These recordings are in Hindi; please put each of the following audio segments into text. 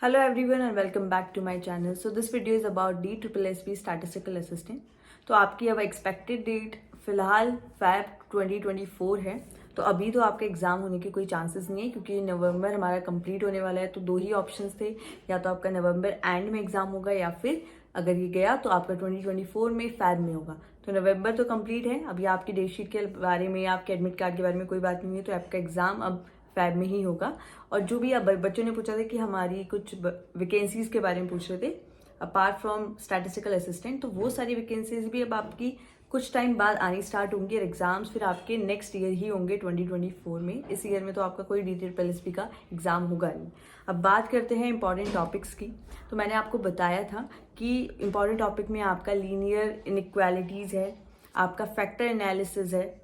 Hello everyone and welcome back to my channel. So this video is about DSSSB Statistical Assistant. तो आपकी अब एक्सपेक्टेड डेट फिलहाल फैब 2024 है। तो अभी तो आपका एग्जाम होने के कोई चांसेस नहीं है क्योंकि नवंबर हमारा कंप्लीट होने वाला है। तो दो ही ऑप्शंस थे, या तो आपका नवंबर एंड में एग्जाम होगा या फिर अगर ये गया तो आपका 2024 में फैब में होगा। तो नवंबर तो कंप्लीट है। अभी आपकी डेट शीट के बारे में, आपके एडमिट कार्ड के बारे में कोई बात नहीं है। तो आपका एग्जाम अब फैब में ही होगा। और जो भी अब बच्चों ने पूछा था कि हमारी कुछ वैकेंसीज के बारे में पूछ रहे थे अपार्ट फ्रॉम स्टैटिस्टिकल असिस्टेंट, तो वो सारी वैकेंसीज भी अब आपकी कुछ टाइम बाद आनी स्टार्ट होंगी और एग्जाम्स फिर आपके नेक्स्ट ईयर ही होंगे 2024 में। इस ईयर में तो आपका कोई DSSSB का एग्जाम होगा नहीं। अब बात करते हैं इंपॉर्टेंट टॉपिक्स की। तो मैंने आपको बताया था कि इंपॉर्टेंट टॉपिक में आपका लीनियर इनइक्वालिटीज़ है, आपका फैक्टर एनालिसिस है,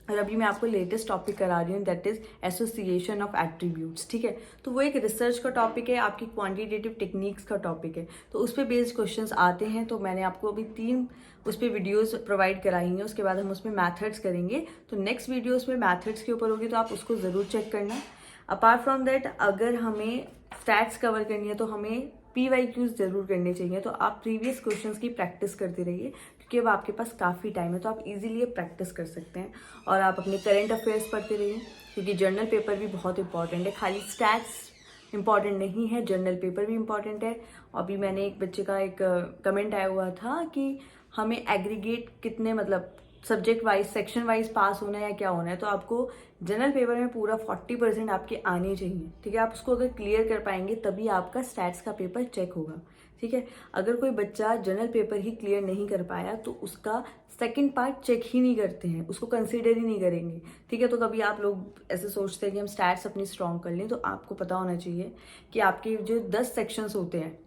और अभी मैं आपको लेटेस्ट टॉपिक करा रही हूँ that is association of attributes. ठीक है, तो वो एक रिसर्च का टॉपिक है, आपकी क्वांटिटेटिव टेक्निक्स का टॉपिक है। तो उस पर बेस्ड क्वेश्चंस आते हैं। तो मैंने आपको अभी 3 उस पर वीडियोज़ प्रोवाइड कराई हैं। उसके बाद हम उसमें मैथड्स करेंगे। तो नेक्स्ट वीडियो उसमें मैथड्स के ऊपर होगी, तो आप उसको ज़रूर चेक करना। अपार्ट फ्रॉम दैट अगर हमें स्टैट्स कवर करनी है तो हमें PYQs जरूर करने चाहिए। तो आप प्रीवियस क्वेश्चंस की प्रैक्टिस करते रहिए क्योंकि अब आपके पास काफ़ी टाइम है, तो आप इजीली ये प्रैक्टिस कर सकते हैं। और आप अपने करंट अफेयर्स पढ़ते रहिए क्योंकि जर्नल पेपर भी बहुत इंपॉर्टेंट है। खाली स्टैट्स इंपॉर्टेंट नहीं है, जर्नल पेपर भी इंपॉर्टेंट है। अभी मैंने एक बच्चे का एक कमेंट आया हुआ था कि हमें एग्रीगेट कितने मतलब सब्जेक्ट वाइज सेक्शन वाइज पास होना है या क्या होना है। तो आपको जनरल पेपर में पूरा 40% आपके आने चाहिए। ठीक है, आप उसको अगर क्लियर कर पाएंगे तभी आपका स्टैट्स का पेपर चेक होगा। ठीक है, अगर कोई बच्चा जनरल पेपर ही क्लियर नहीं कर पाया तो उसका सेकंड पार्ट चेक ही नहीं करते हैं, उसको कंसीडर ही नहीं करेंगे। ठीक है, तो कभी आप लोग ऐसे सोचते हैं कि हम स्टैट्स अपनी स्ट्रॉन्ग कर लें, तो आपको पता होना चाहिए कि आपके जो 10 सेक्शंस होते हैं,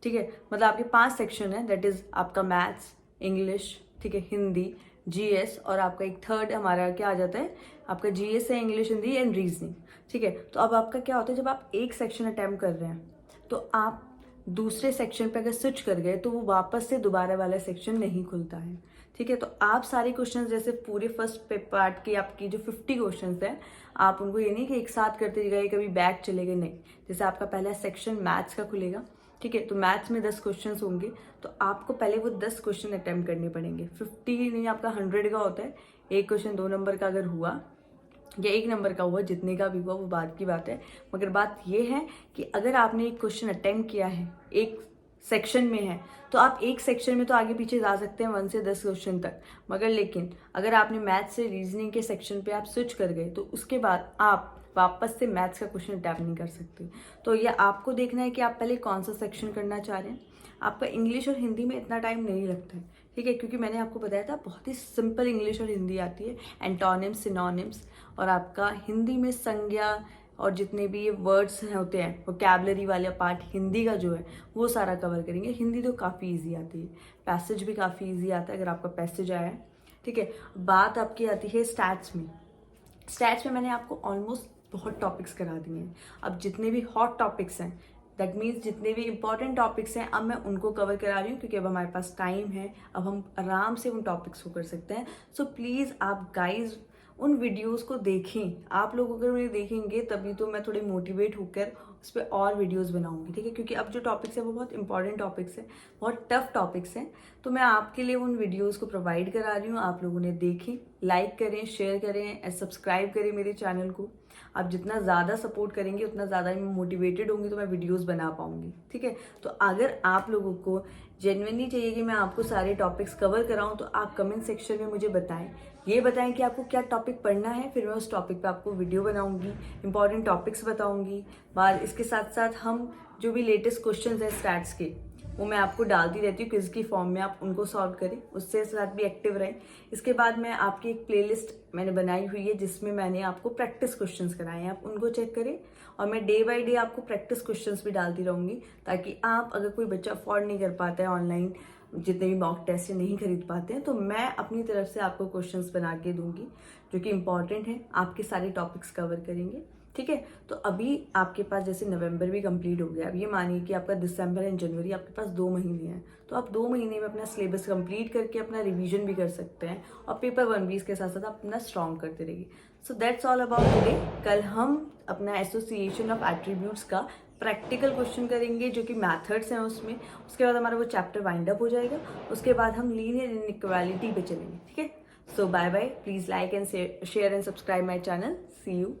ठीक है, मतलब आपके 5 सेक्शन है, दैट इज आपका मैथ्स, इंग्लिश, ठीक है, हिंदी, GS, और आपका एक थर्ड हमारा क्या आ जाता है, आपका GS है, इंग्लिश, हिंदी एंड रीजनिंग। ठीक है, तो अब आपका क्या होता है, जब आप एक सेक्शन अटेम्प्ट कर रहे हैं तो आप दूसरे सेक्शन पे अगर स्विच कर गए तो वो वापस से दोबारा वाला सेक्शन नहीं खुलता है। ठीक है, तो आप सारे क्वेश्चंस जैसे पूरे फर्स्ट पार्ट की आपकी जो 50 क्वेश्चंस है, आप उनको ये नहीं कि एक साथ करते गए कभी बैक चले गए, नहीं। जैसे आपका पहला सेक्शन मैथ्स का खुलेगा, ठीक है, तो मैथ्स में 10 क्वेश्चंस होंगे, तो आपको पहले वो 10 क्वेश्चन अटेम्प्ट करने पड़ेंगे। 50 ही नहीं, आपका 100 का होता है। एक क्वेश्चन 2 नंबर का अगर हुआ या 1 नंबर का हुआ, जितने का भी हुआ वो बात की बात है। मगर बात ये है कि अगर आपने एक क्वेश्चन अटेम्प्ट किया है, एक सेक्शन में है, तो आप एक सेक्शन में तो आगे पीछे जा सकते हैं 1 से 10 क्वेश्चन तक। मगर लेकिन अगर आपने मैथ से रीजनिंग के सेक्शन पे आप स्विच कर गए तो उसके बाद आप वापस से मैथ्स का क्वेश्चन अटैम्प्ट नहीं कर सकते। तो ये आपको देखना है कि आप पहले कौन सा सेक्शन करना चाह रहे हैं। आपका इंग्लिश और हिंदी में इतना टाइम नहीं लगता है, ठीक है, क्योंकि मैंने आपको बताया था बहुत ही सिंपल इंग्लिश और हिंदी आती है, एंटोनिम्स, सिनोनिम्स, और आपका हिंदी में संज्ञा और जितने भी ये वर्ड्स होते हैं, वोकैबुलरी वाला पार्ट हिंदी का जो है वो सारा कवर करेंगे। हिंदी तो काफ़ी ईजी आती है, पैसेज भी काफ़ी ईजी आता है अगर आपका पैसेज आया है। ठीक है, बात आपकी आती है स्टैट्स में। स्टैट्स में मैंने आपको ऑलमोस्ट बहुत टॉपिक्स करा दिए हैं। अब जितने भी हॉट टॉपिक्स हैं, दैट मीन्स जितने भी इंपॉर्टेंट टॉपिक्स हैं, अब मैं उनको कवर करा रही हूँ क्योंकि अब हमारे पास टाइम है, अब हम आराम से उन टॉपिक्स को कर सकते हैं। सो प्लीज़ आप गाइज उन वीडियोस को देखें। आप लोग अगर उन्हें देखेंगे तभी तो मैं थोड़ी मोटिवेट होकर उस पर और वीडियोस बनाऊंगी। ठीक है, क्योंकि अब जो टॉपिक्स है वो बहुत इंपॉर्टेंट टॉपिक्स हैं, बहुत टफ टॉपिक्स हैं। तो मैं आपके लिए उन वीडियोस को प्रोवाइड करा रही हूँ। आप लोग उन्हें देखें, लाइक करें, शेयर करें एंड सब्सक्राइब करें मेरे चैनल को। आप जितना ज़्यादा सपोर्ट करेंगे उतना ज़्यादा मैं मोटिवेटेड होंगी तो मैं वीडियोस बना पाऊंगी। ठीक है, तो अगर आप लोगों को जेन्युइनली चाहिए कि मैं आपको सारे टॉपिक्स कवर कराऊं तो आप कमेंट सेक्शन में मुझे बताएं। ये बताएं कि आपको क्या टॉपिक पढ़ना है, फिर मैं उस टॉपिक पे आपको वीडियो बनाऊंगी, इंपॉर्टेंट टॉपिक्स बताऊंगी। बाद इसके साथ साथ हम जो भी लेटेस्ट क्वेश्चंस हैं स्टैट्स के वो मैं आपको डालती रहती हूँ क्विज की फॉर्म में, आप उनको सॉल्व करें, उससे साथ भी एक्टिव रहें। इसके बाद मैं आपकी एक प्लेलिस्ट मैंने बनाई हुई है जिसमें मैंने आपको प्रैक्टिस क्वेश्चंस कराए हैं, आप उनको चेक करें। और मैं डे बाय डे आपको प्रैक्टिस क्वेश्चंस भी डालती रहूंगी ताकि आप, अगर कोई बच्चा अफोर्ड नहीं कर पाता है ऑनलाइन, जितने भी मॉक टेस्ट नहीं खरीद पाते हैं, तो मैं अपनी तरफ से आपको क्वेश्चंस बना के दूंगी जो कि इंपॉर्टेंट है, आपके सारे टॉपिक्स कवर करेंगे। ठीक है। तो अभी आपके पास जैसे नवंबर भी कंप्लीट हो गया, अब ये मानिए कि आपका दिसंबर एंड जनवरी आपके पास 2 महीने हैं, तो आप 2 महीने में अपना सिलेबस कंप्लीट करके अपना रिवीजन भी कर सकते हैं और पेपर 1 भी इसके साथ साथ आप अपना स्ट्रॉन्ग करते रहिए। So that's all about today. कल हम अपना एसोसिएशन ऑफ एट्रीब्यूट्स का प्रैक्टिकल क्वेश्चन करेंगे जो कि मैथड्स हैं उसमें। उसके बाद हमारा वो चैप्टर वाइंड अप हो जाएगा। उसके बाद हम लीनियर इनइक्वालिटी पे चलेंगे, ठीक है। So bye bye, please like and share and subscribe my channel. See you.